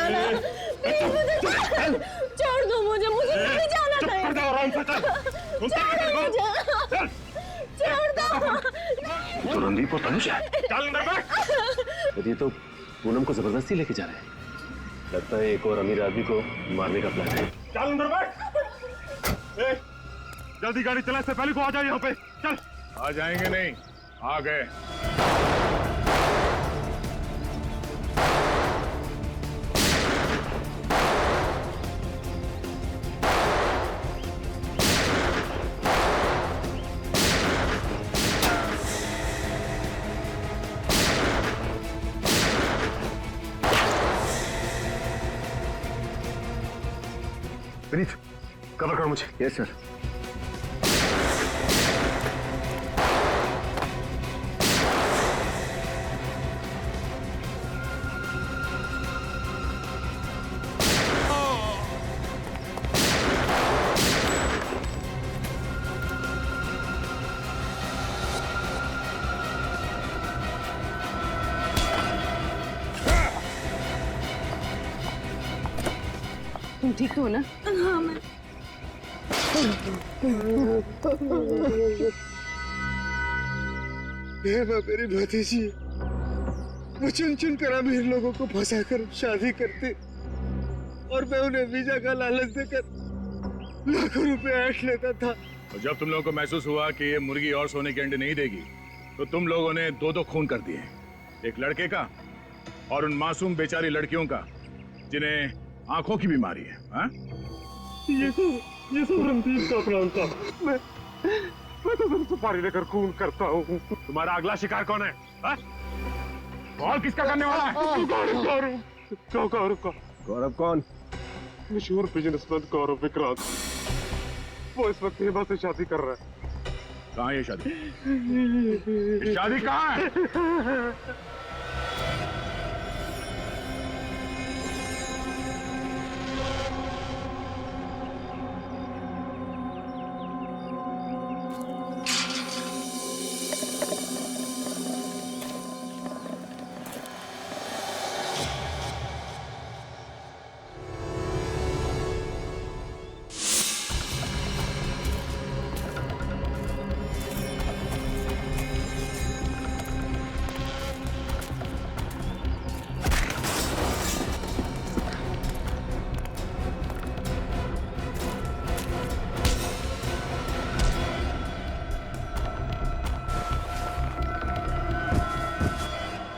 जाना, प्लीज मुझे छोड़ दो, मुझे नहीं जाना कहीं। छोड़ दो। तो रणदीप और तनुज है। चल अंदर बैठ। ये तो पूनम को जबरदस्ती लेके जा रहे हैं। लगता है एक और अमीर आदमी को मारने का प्लान है। चल अंदर बैठ। जल्दी गाड़ी चला, इससे पहले को आ जाओ यहाँ पे। चल। आ जाएंगे नहीं, आ गए। विनीत, कवर करो मुझे। Yes sir. तुम ठीक हो ना? हाँ मैं। मेरी भतीजी, वो चुन चुन कर अमीर लोगों को फंसा कर शादी करती और मैं उन्हें वीजा का लालच देकर लाखों रुपए ऐंठ लेता था। और जब तुम लोगों को महसूस हुआ कि ये मुर्गी और सोने के अंडे नहीं देगी, तो तुम लोगों ने दो दो खून कर दिए, एक लड़के का और उन मासूम बेचारी लड़कियों का जिन्हें आंखों की बीमारी है। हाँ? ये सब रणदीप का प्लान था। मैं तो सिर्फ सुपारी लेकर खून करता हूँ। तुम्हारा अगला शिकार कौन है? हाँ? और किसका करने वाला है? गौरव का। गौरव कौन? मशहूर बिजनेसमैन गौरव विक्रांत। वो इस वक्त हेमा से शादी कर रहा है। कहाँ है ये शादी? ये शादी कहाँ है?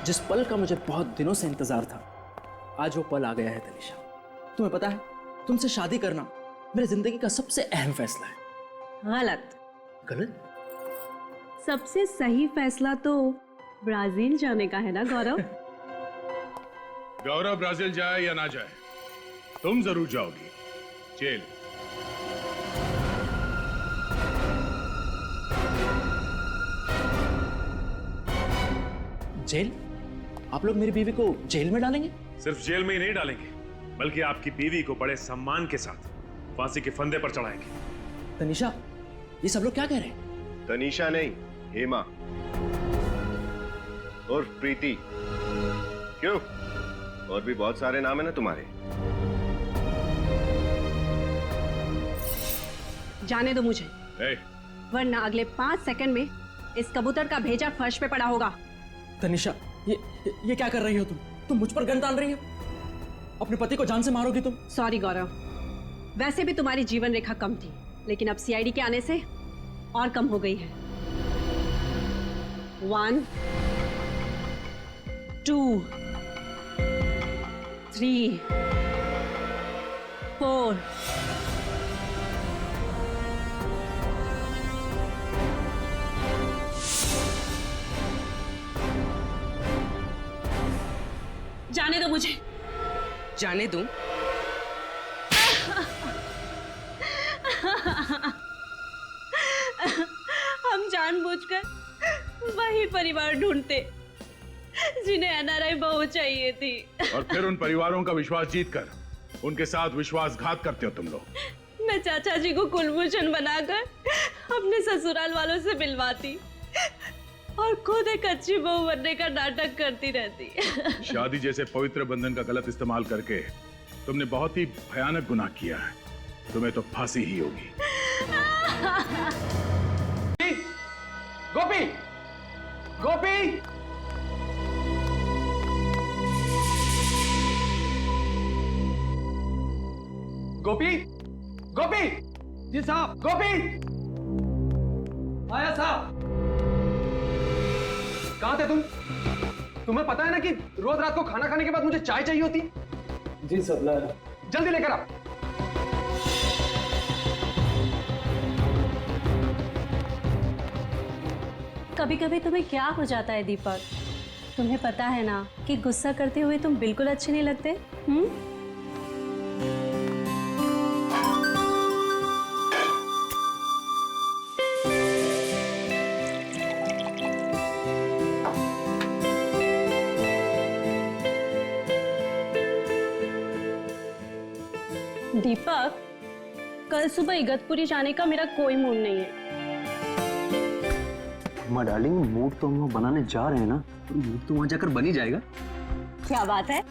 जिस पल का मुझे बहुत दिनों से इंतजार था, आज वो पल आ गया है तनिषा। तुम्हें पता है, तुमसे शादी करना मेरी जिंदगी का सबसे अहम फैसला है। गलत। गलत? सबसे सही फैसला तो ब्राजील जाने का है ना गौरव? गौरव ब्राजील जाए या ना जाए, तुम जरूर जाओगी जेल। जेल? आप लोग मेरी बीवी को जेल में डालेंगे? सिर्फ जेल में ही नहीं डालेंगे, बल्कि आपकी बीवी को बड़े सम्मान के साथ फांसी के फंदे पर चढ़ाएंगे। तनिषा, ये सब लोग क्या कह रहे हैं? तनीषा नहीं, हेमा और प्रीति। क्यों, और भी बहुत सारे नाम है ना तुम्हारे। जाने दो मुझे, वरना अगले 5 सेकंड में इस कबूतर का भेजा फर्श पे पड़ा होगा। तनिषा, ये क्या कर रही हो तुम मुझ पर गन डाल रही हो? अपने पति को जान से मारोगी तुम? सॉरी गौरव, वैसे भी तुम्हारी जीवन रेखा कम थी, लेकिन अब सीआईडी के आने से और कम हो गई है। 1 2 3 4 जाने दो मुझे। जाने दूं? हम जानबूझकर वही परिवार ढूंढते जिन्हें एनआरआई बहू चाहिए थी, और फिर उन परिवारों का विश्वास जीतकर उनके साथ विश्वासघात करते हो तुम लोग। मैं चाचा जी को कुलभूषण बनाकर अपने ससुराल वालों से मिलवाती, और खुद एक अच्छी बहू बनने का नाटक करती रहती है। शादी जैसे पवित्र बंधन का गलत इस्तेमाल करके तुमने बहुत ही भयानक गुनाह किया है। तुम्हें तो फांसी ही होगी। गोपी, गोपी, गोपी, गोपी, जी साहब, गोपी, आया साहब। कहाँ थे तुम? तुम्हें पता है ना कि रोज रात को खाना खाने के बाद मुझे चाय चाहिए होती। जी सर, लाया। जल्दी लेकर आओ। कभी कभी तुम्हें क्या हो जाता है दीपक? तुम्हें पता है ना कि गुस्सा करते हुए तुम बिल्कुल अच्छे नहीं लगते। दीपक, कल सुबह इगतपुरी जाने का मेरा कोई मूड नहीं है। माँ डार्लिंग, मूड तो हम लोग बनाने जा रहे हैं ना, तो मूड तो वहां जाकर बन ही जाएगा। क्या बात है,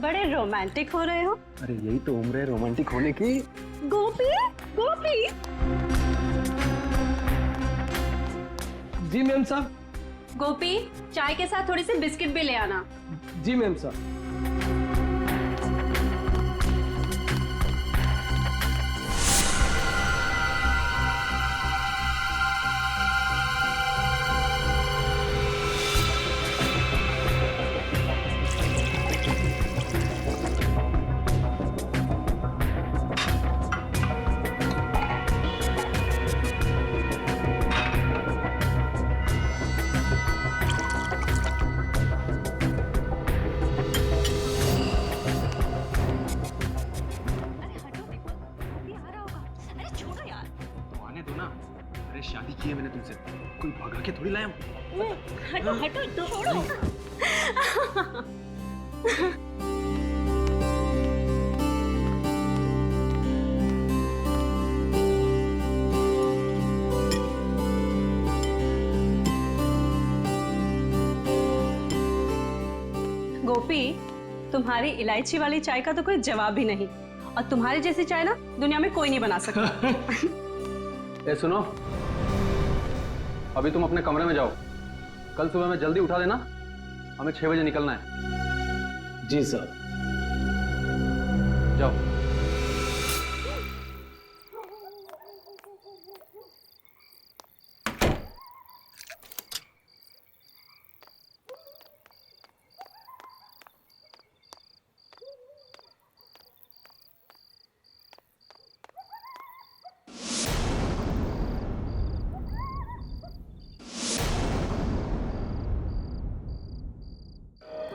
बड़े रोमांटिक हो रहे हो। अरे यही तो उम्र है रोमांटिक होने की। गोपी, गोपी। जी मैम साहब। गोपी, चाय के साथ थोड़ी सी बिस्किट भी ले आना। जी मैम साहब। अरे शादी की है मैंने तुमसे, कोई भगा के थोड़ी लाया हूं। हटो हटो, छोड़ो। गोपी, तुम्हारी इलायची वाली चाय का तो कोई जवाब ही नहीं, और तुम्हारी जैसी चाय ना दुनिया में कोई नहीं बना सकता। ए सुनो, अभी तुम अपने कमरे में जाओ। कल सुबह में जल्दी उठा देना, हमें 6 बजे निकलना है। जी सर। जाओ।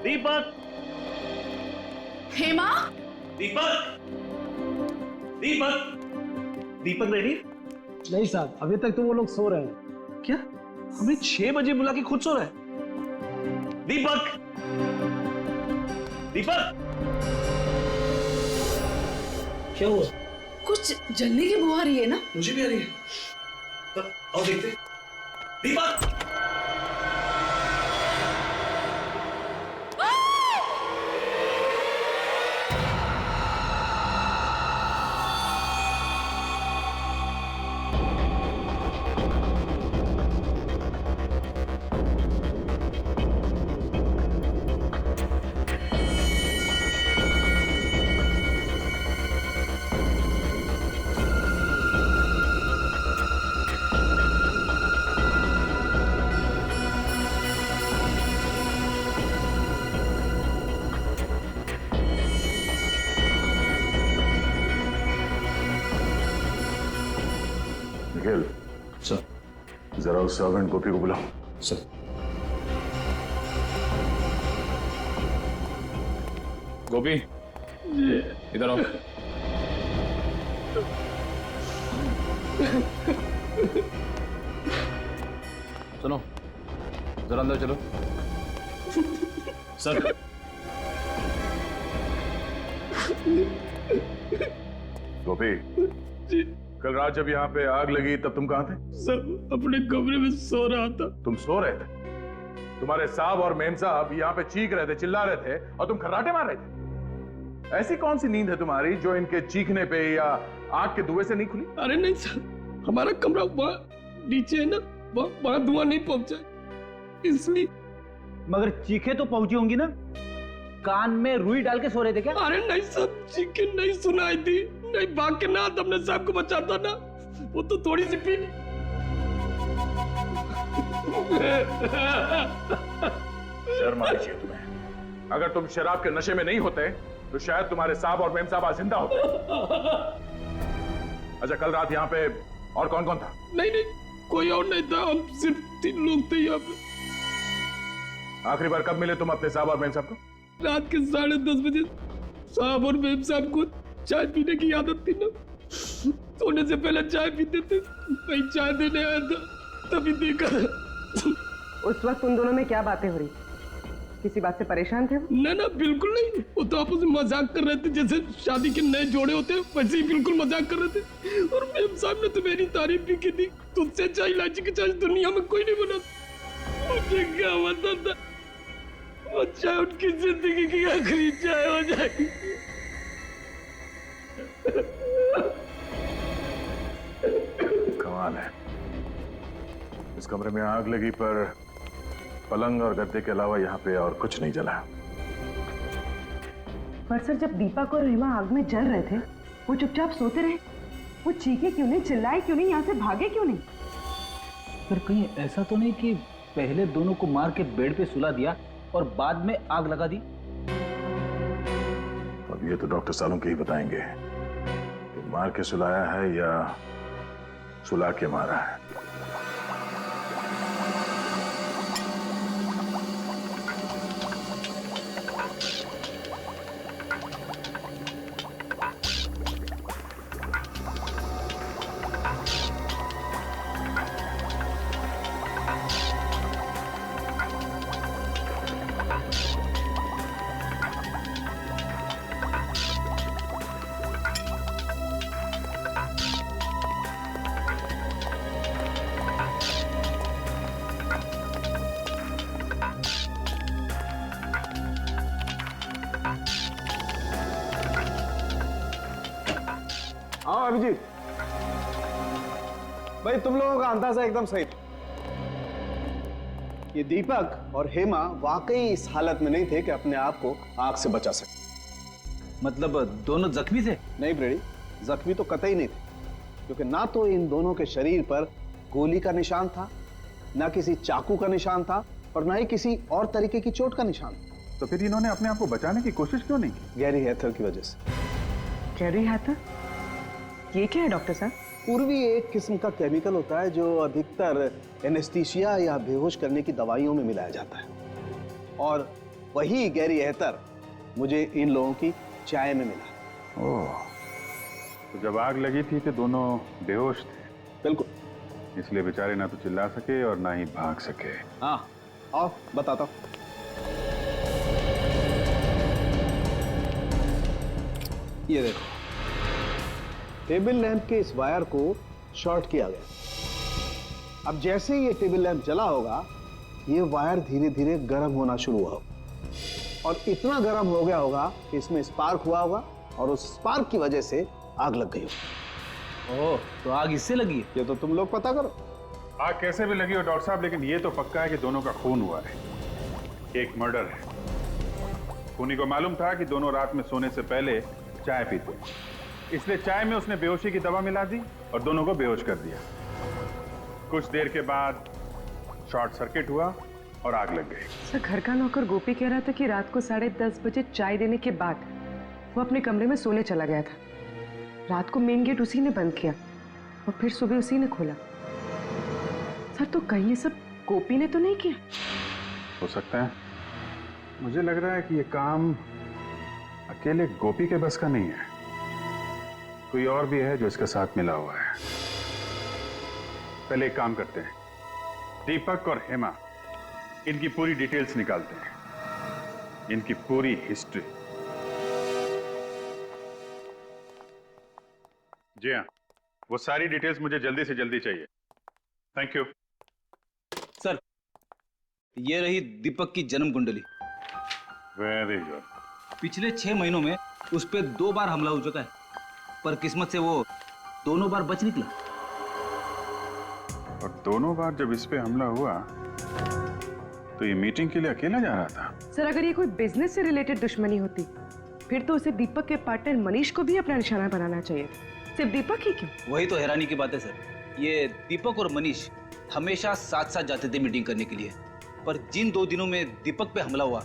दीपक, हेमा, दीपक, दीपक, दीपक रेडी? नहीं साहब, अभी तक तो वो लोग सो रहे हैं। क्या? हमें 6 बजे बुला के खुद सो रहा है? दीपक, दीपक, क्या हुआ? कुछ जलने की बू आ रही है ना? मुझे भी आ रही है। तब आओ देखते। दीपक, निखिल, सर। जरा उस सर्वेंट गोपी को बुलाओ। सर। गोपी, इधर आओ। सुनो, जरा अंदर चलो। सर। गोपी, कल रात जब यहाँ पे आग लगी तब तुम कहाँ थे? सर, अपने कमरे में सो रहा था। तुम सो रहे थे? तुम्हारे साहब और मेम साहब यहाँ पे चीख रहे थे, चिल्ला रहे थे और तुम खर्राटे मार रहे थे। ऐसी कौन सी नींद है तुम्हारी जो इनके चीखने पे या आग के धुएं से नहीं खुली? अरे नहीं सर, हमारा कमरा वहाँ नीचे है ना, वहाँ धुआं नहीं पहुंचा, इसलिए। मगर चीखे तो पहुंची होंगी ना? कान में रुई डाल के सो रहे थे क्या? अरे नहीं सर, चीखें नहीं सुनाई थी, नहीं भाग के ना हमने साहब को बचाता ना, वो तो थोड़ी सी पी ली। शर्म आनी चाहिए तुम्हें। अगर तुम शराब के नशे में नहीं होते तो शायद तुम्हारे साहब और मेम साहब आज जिंदा होते। अच्छा, कल रात यहाँ पे और कौन कौन था? नहीं नहीं, कोई और नहीं था, हम सिर्फ 3 लोग थे यहाँ पे। आखिरी बार कब मिले तुम अपने साहब और मेम साहब को? रात के 10:30 बजे साहब और मेम साहब को चाय पीने की आदत थी ना, सोने से पहले चाय पीते थे। मैं चाय देने आया था, तभी देखा। उस वक्त उन दोनों में क्या बातें हो रही? किसी बात से परेशान थे वो? ना ना, बिल्कुल नहीं, वो तो आपस में मजाक कर रहे थे, जैसे शादी के नए जोड़े होते हैं वैसे ही बिल्कुल मजाक कर रहे थे। और मेम साहब ने तो मेरी तारीफ भी की थी, तुझसे चाय इलायची की चाय दुनिया में कोई नहीं बना। मुझे क्या पता था वो चाय उनकी जिंदगी की आखिरी चाय हो जाएगी। कमाल है, इस कमरे में आग लगी पर पलंग और गद्दे के अलावा यहाँ पे और कुछ नहीं जला। पर सर, जब दीपक और हेमा आग में जल रहे थे वो चुपचाप सोते रहे, वो चीखे क्यों नहीं, चिल्लाए क्यों नहीं, यहाँ से भागे क्यों नहीं? पर कहीं ऐसा तो नहीं कि पहले दोनों को मार के बेड पे सुला दिया और बाद में आग लगा दी? अब ये तो डॉक्टर सालों के ही बताएंगे कि मार के सुलाया है या सुला के मारा है। हाँ अभिजीत भाई, तुम लोगों का अंदाजा एकदम सही था। ये दीपक और हेमा वाकई इस हालत में नहीं थे कि अपने आप को आग से बचा सके। मतलब दोनों जख्मी थे? नहीं ब्रेडी, जख्मी तो कतई नहीं थे, क्योंकि ना तो इन दोनों के शरीर पर गोली का निशान था, ना किसी चाकू का निशान था, और ना ही किसी और तरीके की चोट का निशान था। तो फिर इन्होंने अपने आप को बचाने की कोशिश क्यों नहीं की? गैरी हैथर की वजह से। गैरी हैथर? ये क्या है डॉक्टर साहब? पूर्वी एक किस्म का केमिकल होता है जो अधिकतर एनेस्थीसिया या बेहोश करने की दवाइयों में मिलाया जाता है, और वही गैरी हैथर मुझे इन लोगों की चाय में मिला। ओह, तो जब आग लगी थी तो दोनों बेहोश थे? बिल्कुल, इसलिए बेचारे ना तो चिल्ला सके और ना ही भाग सके। हाँ, आओ बताता हूँ। ये देखो, टेबल लैंप के इस वायर को शॉर्ट किया गया। अब जैसे ही ये टेबल लैंप जला होगा, ये वायर धीरे धीरे गर्म होना शुरू हुआ होगा, और इतना गर्म हो गया होगा कि इसमें स्पार्क हुआ होगा, और उस स्पार्क की वजह से आग लग गई होगी। ओह, तो आग इससे लगी? ये तो तुम लोग पता करो। आग कैसे भी लगी हो डॉक्टर साहब, लेकिन ये तो पक्का है कि दोनों का खून हुआ है। एक मर्डर है। खूनी को मालूम था कि दोनों रात में सोने से पहले चाय पीते हैं, इसलिए चाय में उसने बेहोशी की दवा मिला दी और दोनों को बेहोश कर दिया। कुछ देर के बाद शॉर्ट सर्किट हुआ और आग लग गई। सर, घर का नौकर गोपी कह रहा था कि रात को 10:30 बजे चाय देने के बाद वो अपने कमरे में सोने चला गया था। रात को मेन गेट उसी ने बंद किया और फिर सुबह उसी ने खोला। सर, तो कहीं ये सब गोपी ने तो नहीं किया? हो सकता है। मुझे लग रहा है कि ये काम अकेले गोपी के बस का नहीं है, कोई और भी है जो इसके साथ मिला हुआ है। पहले एक काम करते हैं, दीपक और हेमा, इनकी पूरी डिटेल्स निकालते हैं, इनकी पूरी हिस्ट्री। जी हाँ, वो सारी डिटेल्स मुझे जल्दी से जल्दी चाहिए। Thank you. सर, ये रही दीपक की जन्म कुंडली। Very good. पिछले 6 महीनों में उस पर 2 बार हमला हो चुका है, पर किस्मत से वो दोनों बार बच निकला। और दोनों बार जब इस पे हमला हुआ तो ये मीटिंग के लिए अकेला जा रहा था। सर अगर ये कोई बिजनेस से रिलेटेड दुश्मनी होती फिर तो उसे दीपक के पार्टनर मनीष को भी अपना निशाना बनाना चाहिए, सिर्फ दीपक ही क्यों? वही तो हैरानी की बात है सर, ये दीपक और मनीष हमेशा साथ साथ जाते थे मीटिंग करने के लिए, पर जिन 2 दिनों में दीपक पे हमला हुआ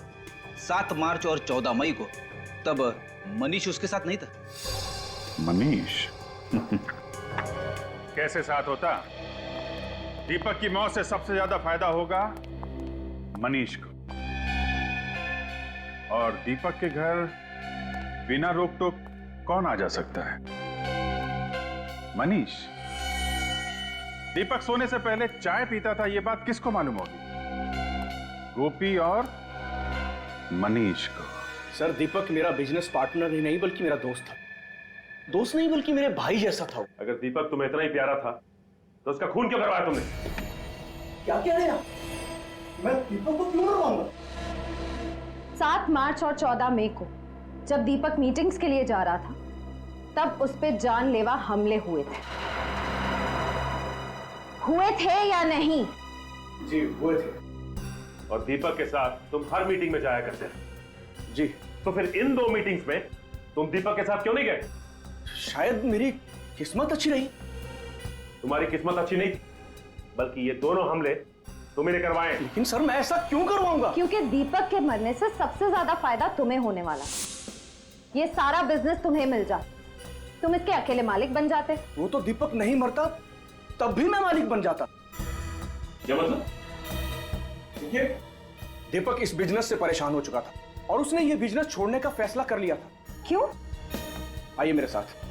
7 मार्च और 14 मई को, तब मनीष उसके साथ नहीं था। मनीष कैसे साथ होता? दीपक की मौत से सबसे ज्यादा फायदा होगा मनीष को, और दीपक के घर बिना रोक टोक कौन आ जा सकता है? मनीष। दीपक सोने से पहले चाय पीता था, यह बात किसको मालूम होगी? गोपी और मनीष को। सर दीपक मेरा बिजनेस पार्टनर ही नहीं बल्कि मेरा दोस्त था, दोस्त नहीं बल्कि मेरे भाई जैसा था। अगर दीपक तुम्हें इतना ही प्यारा था तो उसका खून क्यों करवाया तुमने? क्या कह रहे हैं आप? मैं दीपक को क्यों मरवाऊंगा? 7 मार्च और 14 मई को जब दीपक मीटिंग्स के लिए जा रहा था तब उस पे जानलेवा हमले हुए थे या नहीं? जी हुए थे। और दीपक के साथ तुम हर मीटिंग में जाया करते थे। जी। तो फिर इन 2 मीटिंग्स में तुम दीपक के साथ क्यों नहीं गए? शायद मेरी किस्मत अच्छी रही। तुम्हारी किस्मत अच्छी नहीं, बल्कि ये दोनों हमले तुम्हें करवाए। लेकिन सर मैं ऐसा क्यों करवाऊंगा? क्योंकि दीपक के मरने से सबसे ज्यादा फायदा तुम्हें होने वाला, ये सारा बिजनेस तुम्हें मिल जाता, तुम इसके अकेले मालिक बन जाते। वो तो दीपक नहीं मरता तब भी मैं मालिक बन जाता। क्या मतलब? देखिए दीपक इस बिजनेस से परेशान हो चुका था और उसने ये बिजनेस छोड़ने का फैसला कर लिया था। क्यों? आइए मेरे साथ।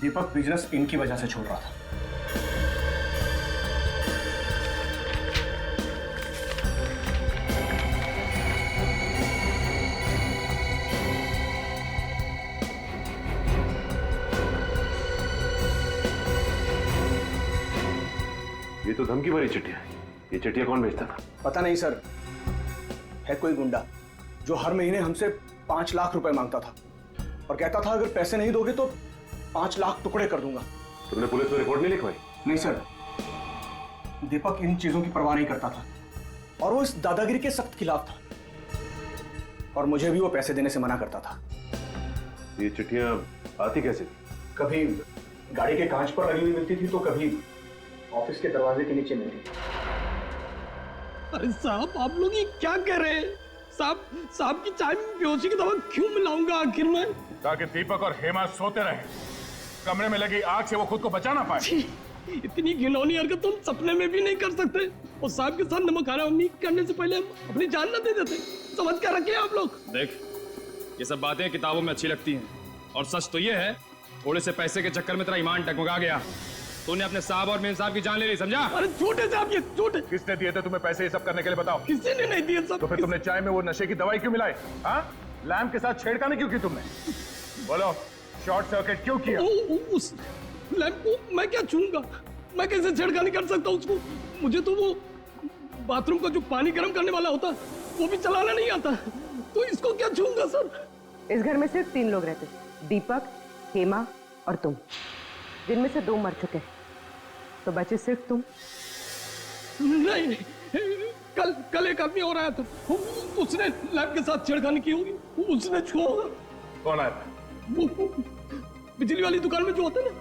दीपक बिजनेस इनकी वजह से छोड़ रहा था। ये तो धमकी भरी चिट्ठियां है। ये चिट्ठियां कौन भेजता था? पता नहीं सर, है कोई गुंडा जो हर महीने हमसे 5 लाख रुपए मांगता था और कहता था अगर पैसे नहीं दोगे तो 5 लाख टुकड़े कर दूंगा। तुमने पुलिस में रिपोर्ट नहीं लिखवाई? नहीं सर, दीपक इन चीजों की परवाह नहीं करता था और वो इस दादागिरी के सख्त खिलाफ था और मुझे भी वो पैसे देने से मना करता था। ये चिट्ठियां आती कैसे थी? कभी गाड़ी के कांच पर लगी हुई मिलती थी तो कभी ऑफिस के दरवाजे के नीचे मिलती थी। अरे साहब आप लोग ये क्या कह रहे हैं? साहब की चाय में बेहोशी की दवा क्यों मिलाऊंगा आखिर में? ताकि दीपक और हेमा सोते रहे, कमरे में लगी आग से वो खुद को बचा ना पाए। इतनी घिनौनी हरकत तुम सपने में भी नहीं कर सकते। और साहब के साथ नमक हरामी करने से पहले हम अपनी जान न दे देते। समझ क्या रखे आप लोग? देख ये सब बातें किताबों में अच्छी लगती हैं, और सच तो ये है थोड़े से पैसे के चक्कर में तेरा ईमान टकमका गया, तूने अपने साहब और मेम साहब की जान ले ली, समझा? अरे झूठे साहब, ये झूठे। किसने दिए थे तुम्हें पैसे ये सब करने के लिए, बताओ? किसी ने नहीं दिए सब। तो फिर तुमने चाय में वो नशे की दवाई क्यों मिलाई? हाँ, लैम्प के साथ छेड़खानी क्यों की तुमने? बोलो, शॉर्ट सर्किट क्यों किया? उस लैम्प को मैं क्या छूऊंगा? मैं कैसे छेड़खानी कर सकता हूँ उसको? मुझे तो वो बाथरूम का जो पानी गर्म करने वाला होता वो भी चलाना नहीं आता, तो इसको क्या छूऊंगा सर? इस घर में सिर्फ 3 लोग रहते, दीपक, हेमा और तुम, जिनमें से 2 मर चुके, तो बचे सिर्फ तुम। नहीं, कल एक आदमी और आया था, उसने लैब के साथ छेड़खानी की होगी, उसने छुआ होगा। कौन आया था? वो बिजली वाली दुकान में जो होता है ना,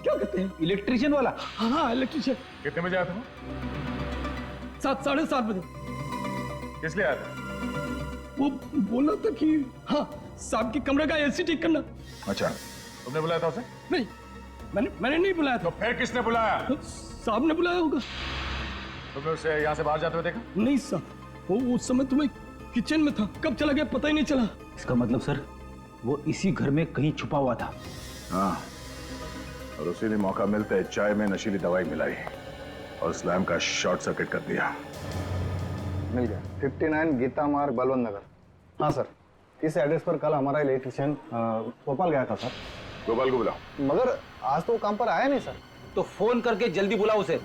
क्या कहते हैं? इलेक्ट्रिशियन वाला। हाँ इलेक्ट्रिशियन। कितने बजे आया था? 7, 7:30 बजे। किस लिए आया था? वो बोला था कि हाँ साहब के कमरे का एसी ठीक करना। अच्छा, तुमने बुलाया था उसे? नहीं, मैंने नहीं बुलाया था। तो फिर किसने बुलाया? साहब ने बुलाया होगा। तुमने उसे यहाँ से बाहर जाते हुए देखा? नहीं साहब, वो उस समय तुम्हें किचन में था, कब चला गया पता ही नहीं चला। इसका मतलब सर वो इसी घर में कहीं छुपा हुआ था। हाँ, और उसी ने मौका मिलते चाय में नशीली दवाई मिलाई और स्लैम का शॉर्ट सर्किट कर दिया। मिल गया। 59 गीता मार्ग बलवंत नगर। हाँ सर। इस एड्रेस पर कल हमारा इलेक्ट्रिशियन गोपाल गया था सर। गोपाल को बुलाओ। मगर आज तो वो काम पर आया नहीं सर। तो फोन करके जल्दी बुलाओ उसे,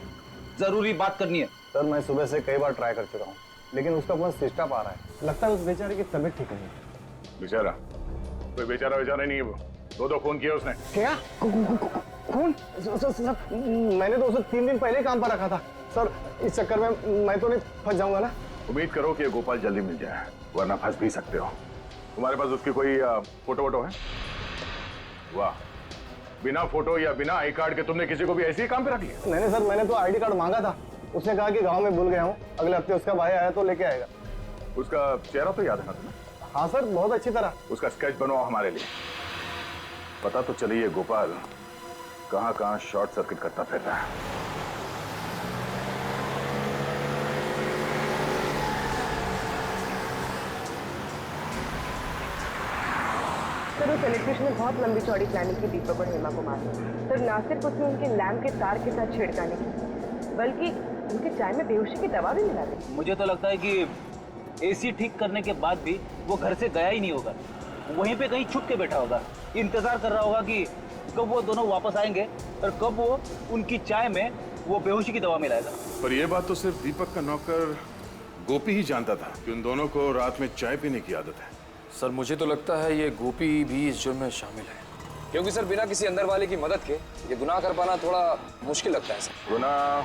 जरूरी बात करनी है। सर मैं सुबह से कई बार ट्राई कर चुका हूँ, लेकिन उसका फोन स्विच ऑफ आ रहा है। लगता है उस बेचारे की तबीयत ठीक नहीं है। बेचारा? कोई बेचारा नहीं है वो। दो फोन किया उसने। क्या? कौन? सर मैंने तो उसे 3 दिन पहले काम पर रखा था सर। इस चक्कर में मैं तो नहीं फंस जाऊंगा ना? उम्मीद करो कि गोपाल जल्दी मिल जाए, वरना फंस भी सकते हो। तुम्हारे पास उसकी कोई फोटो वोटो है? वाह, बिना फोटो या बिना आई कार्ड के तुमने किसी को भी ऐसे ही काम पे रख लिया? नहीं सर, मैंने तो आईडी कार्ड मांगा था। उसने कहा कि गांव में भूल गया हूँ, अगले हफ्ते उसका भाई आया तो लेके आएगा। उसका चेहरा तो याद है ना तुम्हें? हाँ सर, बहुत अच्छी तरह। उसका स्केच बनवाओ हमारे लिए। पता तो चलिए ये गोपाल कहाँ कहाँ शॉर्ट सर्किट करता फिरता है। सर उस इलेक्ट्रिशियन ने बहुत लंबी चौड़ी प्लानिंग की दीपक और हेमा को मारने। सर ना सिर्फ उसने उनके लैम्प के तार के साथ छेड़खानी की, बल्कि उनके चाय में बेहोशी की दवा भी मिला दी। मुझे तो लगता है कि एसी ठीक करने के बाद भी वो घर से गया ही नहीं होगा, वहीं पे कहीं छुप के बैठा होगा, इंतजार कर रहा होगा कि कब वो दोनों वापस आएंगे और कब वो उनकी चाय में वो बेहोशी की दवा मिलाएगा। पर यह बात तो सिर्फ दीपक का नौकर गोपी ही जानता था कि उन दोनों को रात में चाय पीने की आदत है। सर मुझे तो लगता है ये गोपी भी इस जुर्म में शामिल है, क्योंकि सर बिना किसी अंदर वाले की मदद के ये गुनाह कर पाना थोड़ा मुश्किल लगता है सर। गुनाह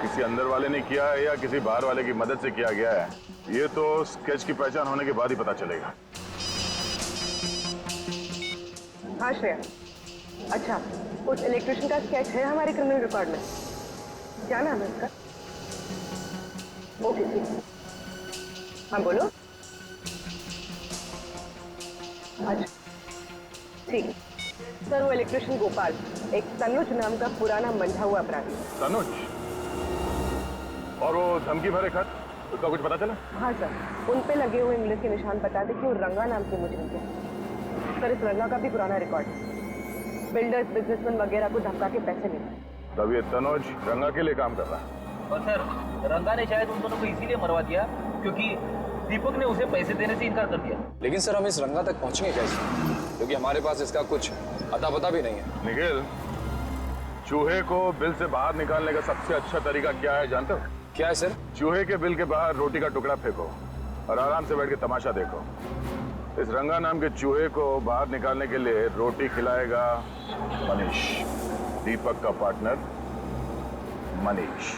किसी अंदर वाले ने किया है या किसी बाहर वाले की मदद से किया गया है, ये तो स्केच की पहचान होने के बाद ही पता चलेगा। हाँ श्रेया, अच्छा उस इलेक्ट्रिशियन का स्केच है हमारे क्रिमिनल रिकॉर्ड में? क्या नाम है उसका? ओके ठीक। हाँ बोलो। अच्छा ठीक। सर वो इलेक्ट्रिशियन गोपाल एक तनुज नाम का पुराना मंझा हुआ अपराधी। तनुज? और वो धमकी भरे खत, उसका कुछ पता चला? हाँ सर, उन पे लगे हुए इंग्लिश के निशान बताते कि वो रंगा नाम के मुजरिम थे। सर इस रंगा का भी पुराना रिकॉर्ड है, बिल्डर्स बिजनेसमैन वगैरह को धमका के पैसे लेते। तब ये तनुज रंगा के लिए काम कर रहा है। और सर रंगा ने शायद उन दोनों को इसीलिए मरवा दिया क्योंकि दीपक ने उसे पैसे देने से इनकार कर दिया। लेकिन सर हम इस रंगा तक पहुंचेंगे कैसे, क्योंकि हमारे पास इसका कुछ अता पता भी नहीं है। निखिल, चूहे को बिल से बाहर निकालने का सबसे अच्छा तरीका क्या है जानते हो? क्या है सर? चूहे के बिल के बाहर रोटी का टुकड़ा फेंको और आराम से बैठ के तमाशा देखो। इस रंगा नाम के चूहे को बाहर निकालने के लिए रोटी खिलाएगा मनीष, दीपक का पार्टनर मनीष।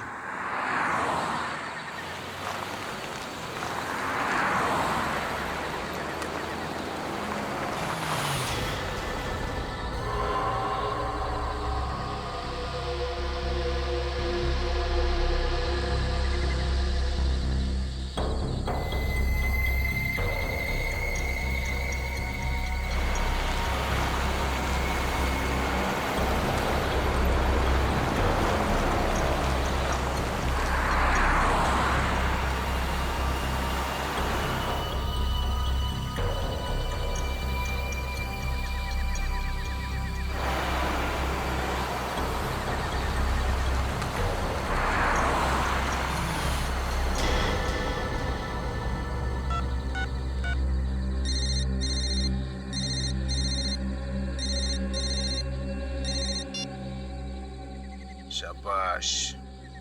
शाबाश,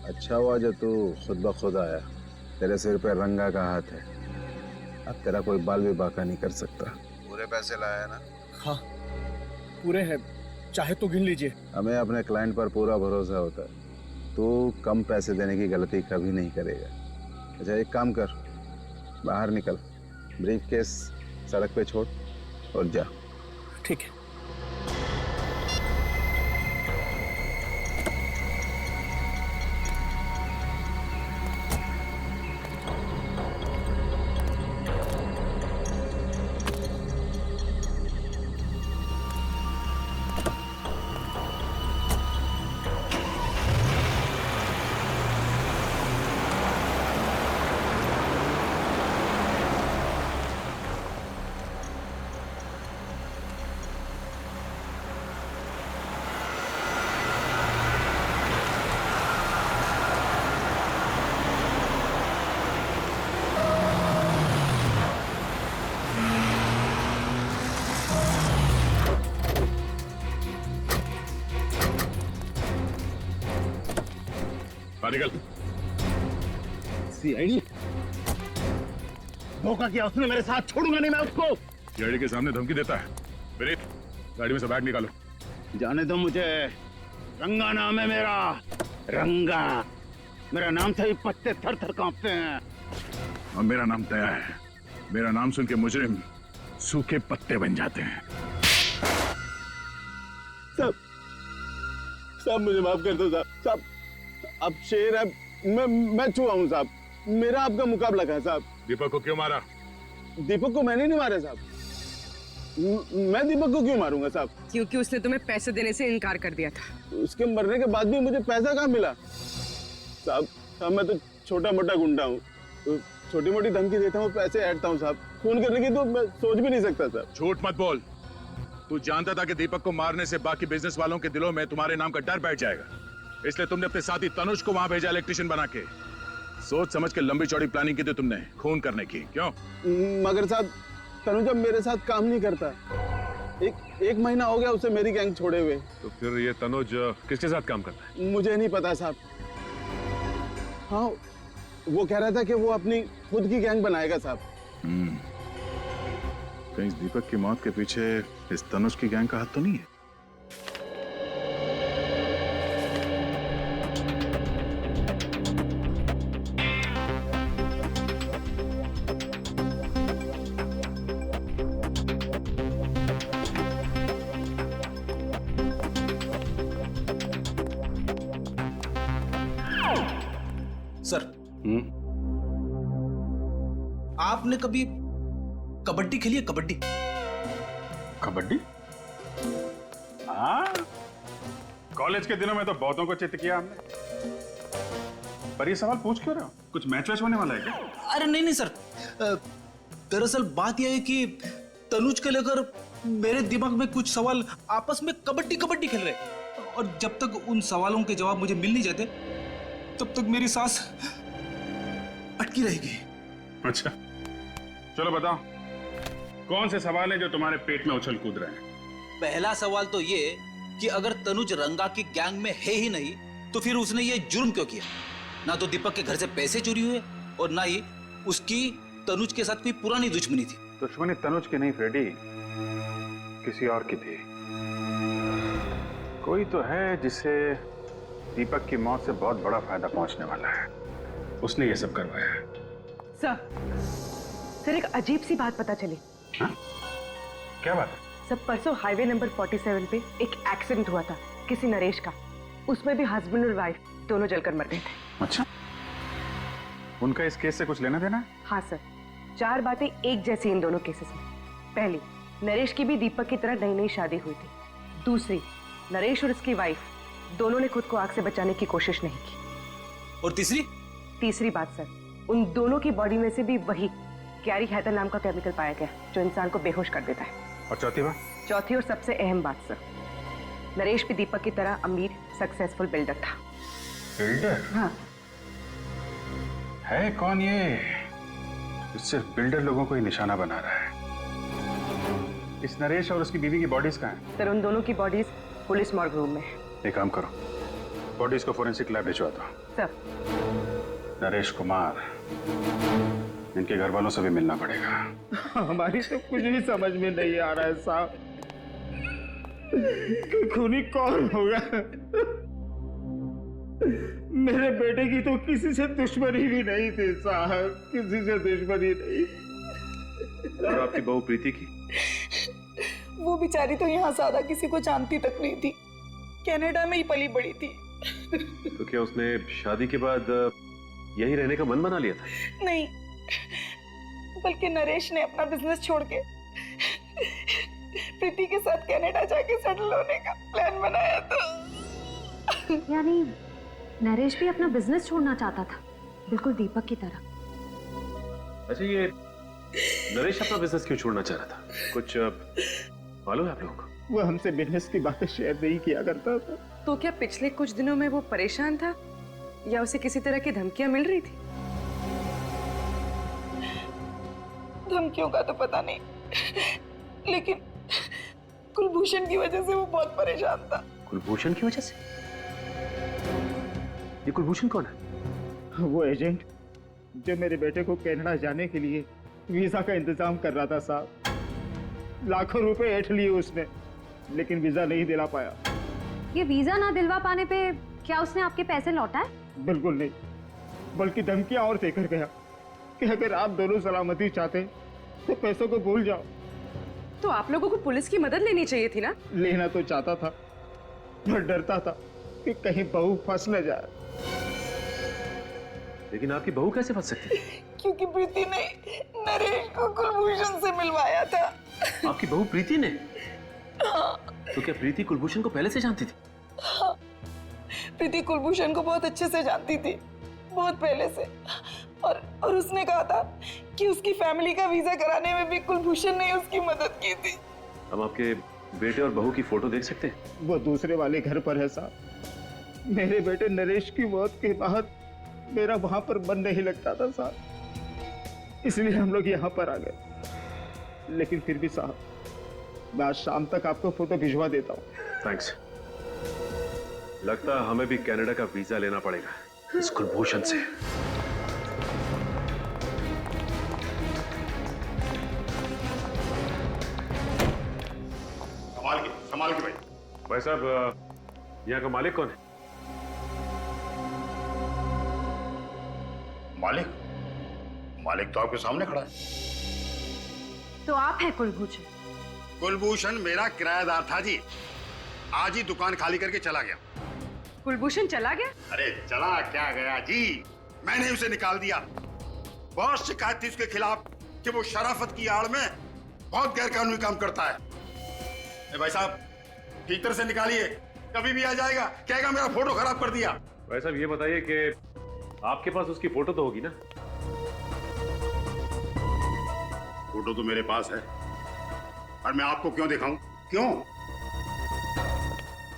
अच्छा हुआ जो तू खुद ब खुद आया। तेरे सिर पे रंगा का हाथ है, अब तेरा कोई बाल भी बाका नहीं कर सकता। पूरे पैसे लाया ना? हाँ पूरे हैं, चाहे तो गिन लीजिए। हमें अपने क्लाइंट पर पूरा भरोसा होता है, तू कम पैसे देने की गलती कभी नहीं करेगा। अच्छा एक काम कर, बाहर निकल, ब्रीफ केस सड़क पे छोड़ और जा। ठीक है। बाहर निकल। सीआईडी धोखा किया उसने मेरे साथ, छोड़ूंगा नहीं मैं उसको। सीआईडी के सामने धमकी देता है। विनीत, गाड़ी में से बैग निकालो। जाने दो मुझे, रंगा नाम है मेरा, रंगा। मेरा नाम से ही पत्ते थर थर कांपते हैं। और मेरा नाम दया है। मेरा नाम सुन के मुजरिम सूखे पत्ते बन जाते हैं। साहब मुझे माफ कर दो साहब। साहब अब शेर है, मैं चूहा हूँ साहब। मेरा आपका मुकाबला है साहब। दीपक को क्यों मारा? दीपक को मैंने नहीं मारा साहब। मैं दीपक को क्यों मारूंगा साहब? क्योंकि उसने तुम्हें पैसे देने से इनकार कर दिया था। उसके मरने के बाद भी मुझे पैसा कहाँ मिला? साहब मैं तो छोटा मोटा गुंडा हूँ, छोटी मोटी धमकी देता हूँ, पैसे ऐडता हूँ साहब। खून करने की तो मैं सोच भी नहीं सकता साहब। झूठ मत बोल। तू जानता था कि दीपक को मारने से बाकी बिजनेस वालों के दिलों में तुम्हारे नाम का डर बैठ जाएगा, इसलिए तुमने अपने साथी तनुज को वहां भेजा इलेक्ट्रिशियन बना के। सोच समझ के लंबी चौड़ी प्लानिंग की थी तुमने खून करने की। क्यों? मगर साहब तनुज अब मेरे साथ काम नहीं करता। एक महीना हो गया उसे मेरी गैंग छोड़े हुए। तो फिर ये तनुज किसके साथ काम करता है? मुझे नहीं पता साहब। हाँ वो कह रहा था कि वो अपनी खुद की गैंग बनाएगा साहब। कहीं इस दीपक की मौत के पीछे इस तनुज की गैंग का हाथ तो नहीं है? सर, आपने कभी कबड्डी खेली है? कबड्डी? कबड्डी? हाँ, कॉलेज के दिनों में तो बहुतों को चित किया हमने। पर ये सवाल पूछ क्यों रहे हो? कुछ मैच वैच होने वाला है क्या? अरे नहीं सर, दरअसल बात यह है कि तनुज को लेकर मेरे दिमाग में कुछ सवाल आपस में कबड्डी कबड्डी खेल रहे, और जब तक उन सवालों के जवाब मुझे मिल नहीं जाते तब तक मेरी सांस अटकी रहेगी। अच्छा, चलो बताओ, कौन से सवाल हैं जो तुम्हारे पेट में उछल कूद रहे हैं? पहला सवाल तो ये कि अगर तनुज रंगा की गैंग में है ही नहीं तो फिर उसने ये जुर्म क्यों किया? ना तो दीपक के घर से पैसे चोरी हुए और ना ही उसकी तनुज के साथ कोई पुरानी दुश्मनी थी। दुश्मनी तनुज की नहीं फ्रेडी, किसी और की थी। कोई तो है जिसे दीपक की मौत से बहुत बड़ा फायदा पहुंचने वाला है, उसने ये सब करवाया है। सर एक अजीब सी बात पता चली। हाँ? क्या बात है? सब परसों हाईवे नंबर 47 पे एक एक्सीडेंट हुआ था किसी नरेश का। उसमें भी हस्बैंड और वाइफ दोनों जलकर मर गए थे। अच्छा, उनका इस केस से कुछ लेना देना है? हाँ सर, 4 बातें एक जैसी इन दोनों केसेस में। पहली, नरेश की भी दीपक की तरह नई नई शादी हुई थी। दूसरी, नरेश और उसकी वाइफ दोनों ने खुद को आग से बचाने की कोशिश नहीं की। और तीसरी बात सर, उन दोनों की बॉडी में से भी वही कैरी हैथर नाम का केमिकल पाया गया जो इंसान को बेहोश कर देता है। और चौथी बात? चौथी और सबसे अहम बात सर, नरेश भी दीपक की तरह अमीर सक्सेसफुल बिल्डर था। बिल्डर? हाँ। है कौन ये सिर्फ बिल्डर लोगों को ही निशाना बना रहा है? इस नरेश और उसकी बीवी की बॉडीज कहाँ हैं? सर उन दोनों की बॉडीज पुलिस मॉर्ग रूम में है। एक काम करो, बॉडीज को फोरेंसिक लैब भिजवा दो। सर नरेश कुमार, इनके घर वालों से भी मिलना पड़ेगा। हमारी तो कुछ भी समझ में नहीं आ रहा है साहब कि खूनी कौन होगा। मेरे बेटे की तो किसी से दुश्मनी भी नहीं थी साहब, किसी से दुश्मनी नहीं। और आपकी बहू प्रीति की? वो बेचारी तो यहाँ ज्यादा किसी को जानती तक नहीं थी, कनाडा में ही पली बड़ी थी। तो क्या उसने शादी के बाद यही रहने का मन बना लिया था? नहीं, बल्कि नरेश ने अपना बिजनेस छोड़ के प्रीति के साथ कनाडा जाके सेटल होने का प्लान बनाया था। यानी नरेश भी अपना बिजनेस छोड़ना चाहता था, बिल्कुल दीपक की तरह। अच्छा, ये नरेश अपना बिजनेस क्यों छोड़ना चाह रहा था? कुछ मालूम है आप लोगों को? वो हमसे बिजनेस की बातें शेयर नहीं किया करता था। तो क्या पिछले कुछ दिनों में वो परेशान था या उसे किसी तरह की धमकियां मिल रही थी? धमकियों का तो पता नहीं, लेकिन कुलभूषण की वजह से वो बहुत परेशान था। कुलभूषण की वजह से? ये कुलभूषण कौन है? वो एजेंट जो मेरे बेटे को कनाडा जाने के लिए वीजा का इंतजाम कर रहा था साहब। लाखों रुपए ऐंठ लिए उसने, लेकिन वीजा नहीं दिला पाया। ये वीजा ना दिलवा पाने पे क्या उसने आपके पैसे लौटाए? बिल्कुल नहीं, बल्कि धमकियां और देकर गया कि अगर आप दोनों सलामती चाहते तो पैसों को भूल जाओ। तो आप लोगों को पुलिस की मदद लेनी चाहिए थी ना? लेना तो चाहता था, पर डरता था कि कहीं बहू फंस न जाए। लेकिन आपकी बहू कैसे फंस सकती है? क्योंकि प्रीति ने नरेश को कुलभूषण से मिलवाया था। आपकी बहू प्रीति ने? हाँ। तो क्या प्रीति कुलभूषण को पहले से जानती थी? हाँ। प्रीति कुलभूषण को बहुत अच्छे से जानती थी, बहुत पहले से। और उसने कहा था कि उसकी फैमिली का वीजा कराने में भी कुलभूषण ने उसकी मदद की थी। हम आपके बेटे और बहू की फोटो देख सकते हैं? वो दूसरे वाले घर पर है साहब। मेरे बेटे नरेश की मौत के बाद मेरा वहां पर मन नहीं लगता था साहब, इसलिए हम लोग यहाँ पर आ गए। लेकिन फिर भी साहब, मैं आज शाम तक आपको फोटो भिजवा देता हूँ। थैंक्स। लगता है हमें भी कनाडा का वीजा लेना पड़ेगा इस कुलभूषण से। संभाल के भाई। भाई साहब, यहाँ का मालिक कौन है? मालिक तो आपके सामने खड़ा है। तो आप हैं कुलभूषण? कुलभूषण मेरा किराएदार था जी, आज ही दुकान खाली करके चला गया। कुलभूषण चला गया? अरे चला क्या गया जी, मैंने उसे निकाल दिया। बहुत शिकायत थी उसके खिलाफ कि वो शराफत की आड़ में बहुत गैरकानूनी काम करता है। भाई साहब, ठीक तरह से निकालिए, कभी भी आ जाएगा, कहेगा मेरा फोटो खराब कर दिया। भाई साहब, ये बताइए कि आपके पास उसकी फोटो तो होगी ना? फोटो तो मेरे पास है, और मैं आपको क्यों दिखाऊं? क्यों?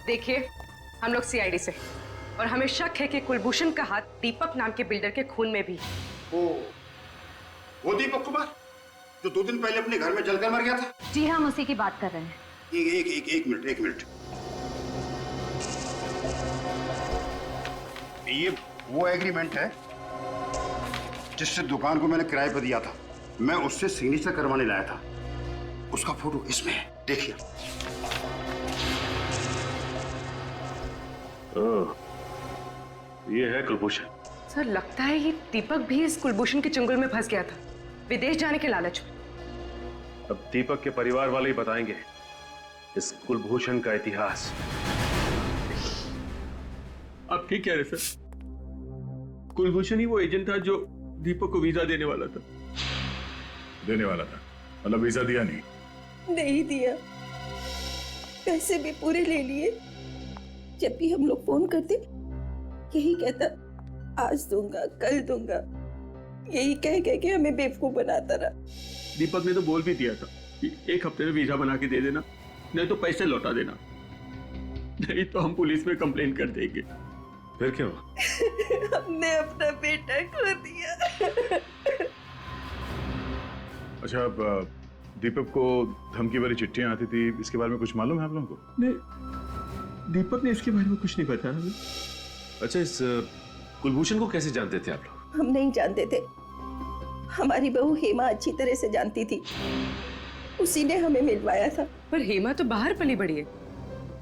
देखिए, हम लोग सीआईडी से, और हमें शक है कि कुलभूषण का हाथ दीपक नाम के बिल्डर के खून में भी। वो दीपक कुमार जो 2 दिन पहले अपने घर में जलकर मर गया था? जी हाँ, हम उसी की बात कर रहे हैं। एक मिनट। ये वो एग्रीमेंट है जिससे दुकान को मैंने किराए पर दिया था। मैं उससे सिग्नेचर करवाने लाया था, उसका फोटो इसमें है, देखिए। ये है कुलभूषण। सर, लगता है ये दीपक भी इस कुलभूषण के चंगुल में फंस गया था, विदेश जाने के लालच में। अब दीपक के परिवार वाले ही बताएंगे इस कुलभूषण का इतिहास। आप ठीक कह रहे सर, कुलभूषण ही वो एजेंट था जो दीपक को वीजा देने वाला था। मतलब वीजा दिया नहीं दिया, पैसे भी पूरे ले लिए। जब भी हम लोग फोन करते यही कहता, आज दूंगा, कल दूंगा, यही कह के हमें बेवकूफ बनाता रहा। दीपक ने तो बोल भी दिया था कि 1 हफ्ते में वीजा बना के दे देना, नहीं तो पैसे लौटा देना, नहीं तो हम पुलिस में कंप्लेन कर देंगे। फिर क्यों? हमने अपना बेटा खो दिया। अच्छा, अब दीपक को धमकी वाली चिट्ठियां आती थी, इसके बारे में कुछ मालूम है आप लोगों को? नहीं, दीपक ने इसके बारे में कुछ नहीं बताया हमें। अच्छा, इस कुलभूषण को कैसे जानते थे आप लोग? हम नहीं जानते थे, हमारी बहू हेमा अच्छी तरह से जानती थी, उसी ने हमें मिलवाया था। पर हेमा तो बाहर पली बड़ी है,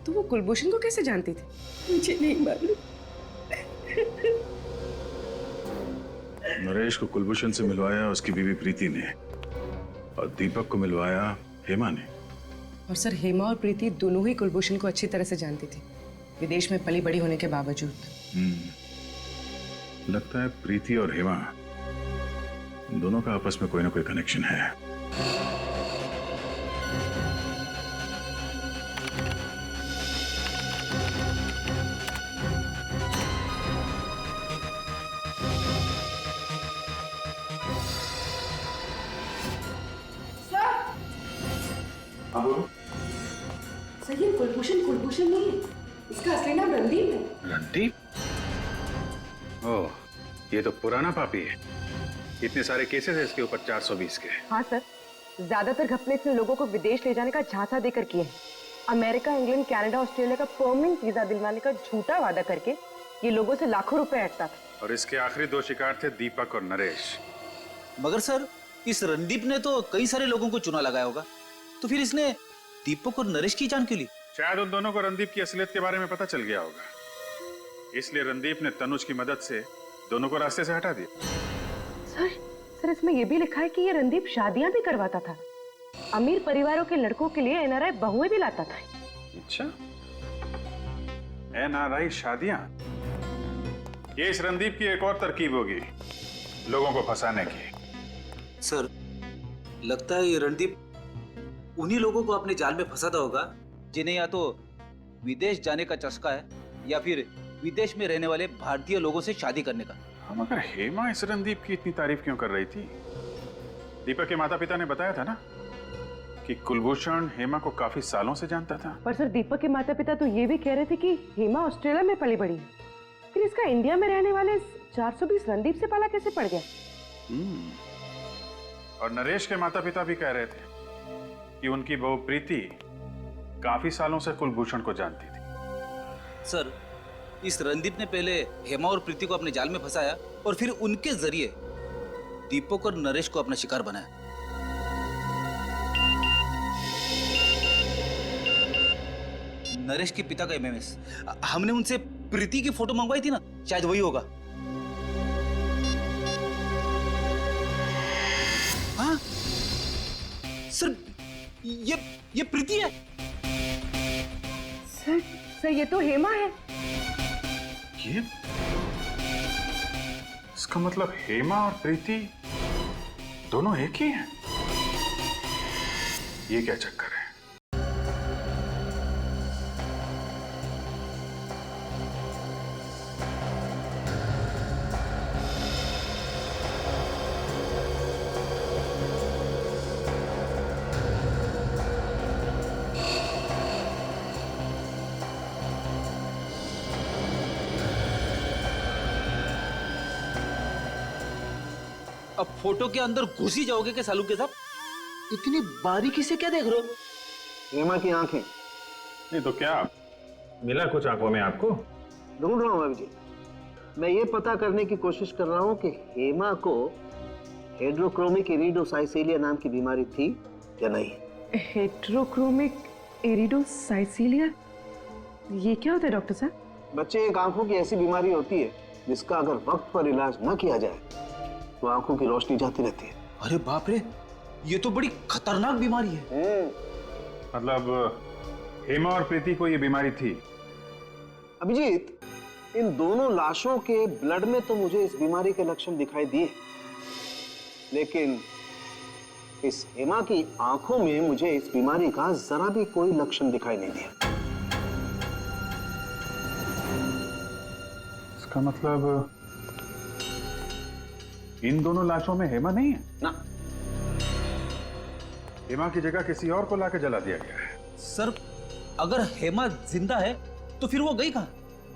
तो वो कुलभूषण को कैसे जानती थी? मुझे नहीं मालूम। नरेश को कुलभूषण से मिलवाया उसकी बीवी प्रीति ने, और दीपक को मिलवाया हेमा ने। और सर, हेमा और प्रीति दोनों ही कुलभूषण को अच्छी तरह से जानती थी, विदेश में पली बड़ी होने के बावजूद। लगता है प्रीति और हेमा दोनों का आपस में कोई ना कोई कनेक्शन है। सर, ये कुलभूषण नहीं है, इसका असली नाम रणदीप है। रणदीप? ओह, ये तो पुराना पापी है। इतने सारे केसेस है इसके ऊपर, 420 के। हाँ सर, ज्यादातर घपले इसने लोगों को विदेश ले जाने का झांसा देकर किए हैं। अमेरिका, इंग्लैंड, कनाडा, ऑस्ट्रेलिया का परमानेंट वीजा दिलवाने का झूठा वादा करके ये लोगों से लाखों रुपए ऐंठता था। और इसके आखिरी दो शिकार थे दीपक और नरेश। मगर सर, इस रणदीप ने तो कई सारे लोगों को चुना लगाया होगा, तो फिर इसने दीपक और नरेश की जान क्यों ली? शायद उन दोनों को रणदीप की असलियत के बारे में पता चल गया होगा, इसलिए रणदीप ने तनुज की मदद से दोनों को रास्ते से हटा दिया। सर इसमें ये भी लिखा है कि ये रणदीप शादियां भी करवाता था, अमीर परिवारों के लड़कों के लिए एनआरआई बहुएं भी लाता था। अच्छा, एनआरआई शादियां? ये इस रणदीप की एक और तरकीब होगी लोगों को फंसाने की। सर, लगता है ये रणदीप उन्हीं लोगों को अपने जाल में फंसाता होगा जिन्हें या तो विदेश जाने का चस्का है या फिर विदेश में रहने वाले भारतीय लोगों से शादी करने का। मगर हेमा इस रणदीप की इतनी तारीफ क्यों कर रही थी? दीपक के माता पिता ने बताया था ना कि कुलभूषण हेमा को काफी सालों से जानता था। पर सर, दीपक के माता पिता तो ये भी कह रहे थे कि हेमा ऑस्ट्रेलिया में पली बड़ी है, फिर इसका इंडिया में रहने वाले 420 रणदीप से पाला कैसे पड़ गया? और नरेश के माता पिता भी कह रहे थे कि उनकी बहू प्रीति काफी सालों से कुलभूषण को जानती थी। सर, इस रणदीप ने पहले हेमा और प्रीति को अपने जाल में फंसाया और फिर उनके जरिए दीपक और नरेश को अपना शिकार बनाया। नरेश के पिता का एमएमएस, हमने उनसे प्रीति की फोटो मंगवाई थी ना, शायद वही होगा। हाँ सर, ये प्रीति है। सर ये तो हेमा है। ये इसका मतलब हेमा और प्रीति दोनों एक ही हैं। ये क्या चक्कर है? अब फोटो के अंदर घुस ही जाओगे क्या सालू के साथ? इतनी बारीकी से क्या देख रहे हो? हेमा की आंखें। नहीं तो क्या मिला कुछ आंखों में आपको? ढूंढ रहा हूँ अभिजीत, मैं ये पता करने की कोशिश कर रहा हूँ कि हेमा को हेड्रोक्रोमिक इरिडोसाइसिलिया नाम की बीमारी थी या नहीं। हेड्रोक्रोमिक इरिडोसाइसिलिया, ये क्या होता है डॉक्टर साहब? बच्चे, एक आंखों की ऐसी बीमारी होती है जिसका अगर वक्त पर इलाज न किया जाए तो आंखों की रोशनी जाती रहती है। अरे बाप रे, ये तो बड़ी खतरनाक बीमारी है। मतलब हेमा और प्रीति को ये बीमारी थी? अभिजीत, इन दोनों लाशों के ब्लड में तो मुझे इस बीमारी के लक्षण दिखाई दिए, लेकिन इस हेमा की आंखों में मुझे इस बीमारी का जरा भी कोई लक्षण दिखाई नहीं दिया। इसका मतलब इन दोनों लाशों में हेमा नहीं है ना। हेमा की जगह किसी और को लाके जला दिया गया है। सर, अगर हेमा जिंदा है तो फिर वो गई कहां?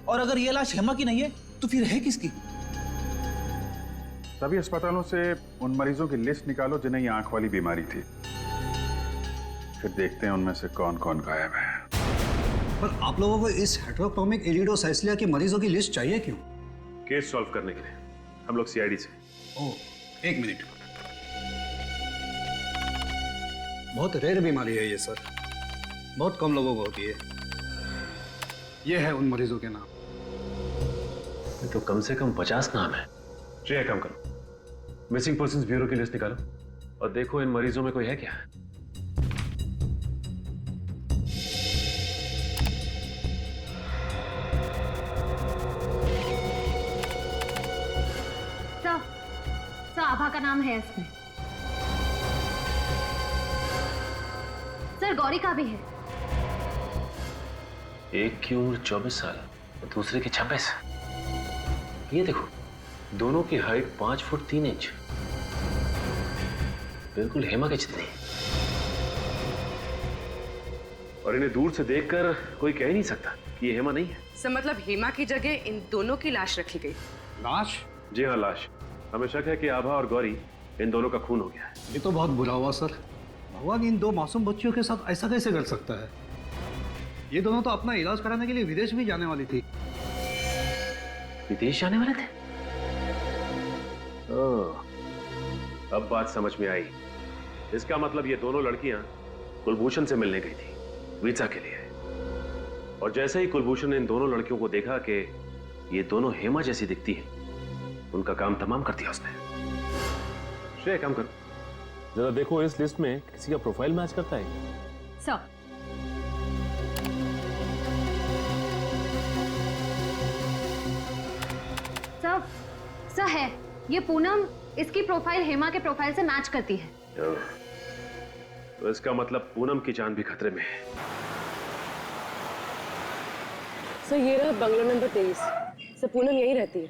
और अगर ये लाश हेमा की नहीं है तो फिर है किसकी? सभी अस्पतालों से उन मरीजों की लिस्ट निकालो जिन्हें ये आंख वाली बीमारी थी, फिर देखते हैं उनमें से कौन कौन गायब है। पर आप लोगों को इस हेट्रोक्रोमिक इरिडोसाइसिलिया के मरीजों की लिस्ट चाहिए क्यों? केस सॉल्व करने के लिए। हम लोग सीआईडी से। ओह, एक मिनट। बहुत रेयर बीमारी है ये सर, बहुत कम लोगों को होती है। ये है उन मरीजों के नाम। तो कम से कम 50 नाम है। श्रेया, काम करो, मिसिंग पर्सन्स ब्यूरो की लिस्ट निकालो और देखो इन मरीजों में कोई है क्या। सर, आभा का नाम है इसमें। सर, गौरी का भी है। एक की उम्र 24 साल और दूसरे की 26। ये देखो, दोनों की हाइट 5 फुट 3 इंच, बिल्कुल हेमा के जितनी। और इन्हें दूर से देखकर कोई कह ही नहीं सकता कि ये हेमा नहीं है। सर, मतलब हेमा की जगह इन दोनों की लाश रखी गई। लाश? जी हाँ, लाश। हमें शक है कि आभा और गौरी इन दोनों का खून हो गया है। ये तो बहुत बुरा हुआ सर। भगवान इन दो मासूम बच्चियों के साथ ऐसा कैसे कर सकता है? ये दोनों तो अपना इलाज कराने के लिए विदेश भी जाने वाली थी। विदेश जाने वाले थे? ओह, अब बात समझ में आई। इसका मतलब ये दोनों लड़कियां कुलभूषण से मिलने गई थी वीजा के लिए, और जैसे ही कुलभूषण ने इन दोनों लड़कियों को देखा कि ये दोनों हेमा जैसी दिखती है, उनका काम तमाम कर दिया उसने। श्रेय, काम करो, जरा देखो इस लिस्ट में किसी का प्रोफाइल मैच करता है क्या? सर, सर है, ये पूनम इसकी प्रोफाइल हेमा के प्रोफाइल से मैच करती है। तो इसका मतलब पूनम की जान भी खतरे में है। सर ये रहा बंगला नंबर 23। सर पूनम यहीं रहती है।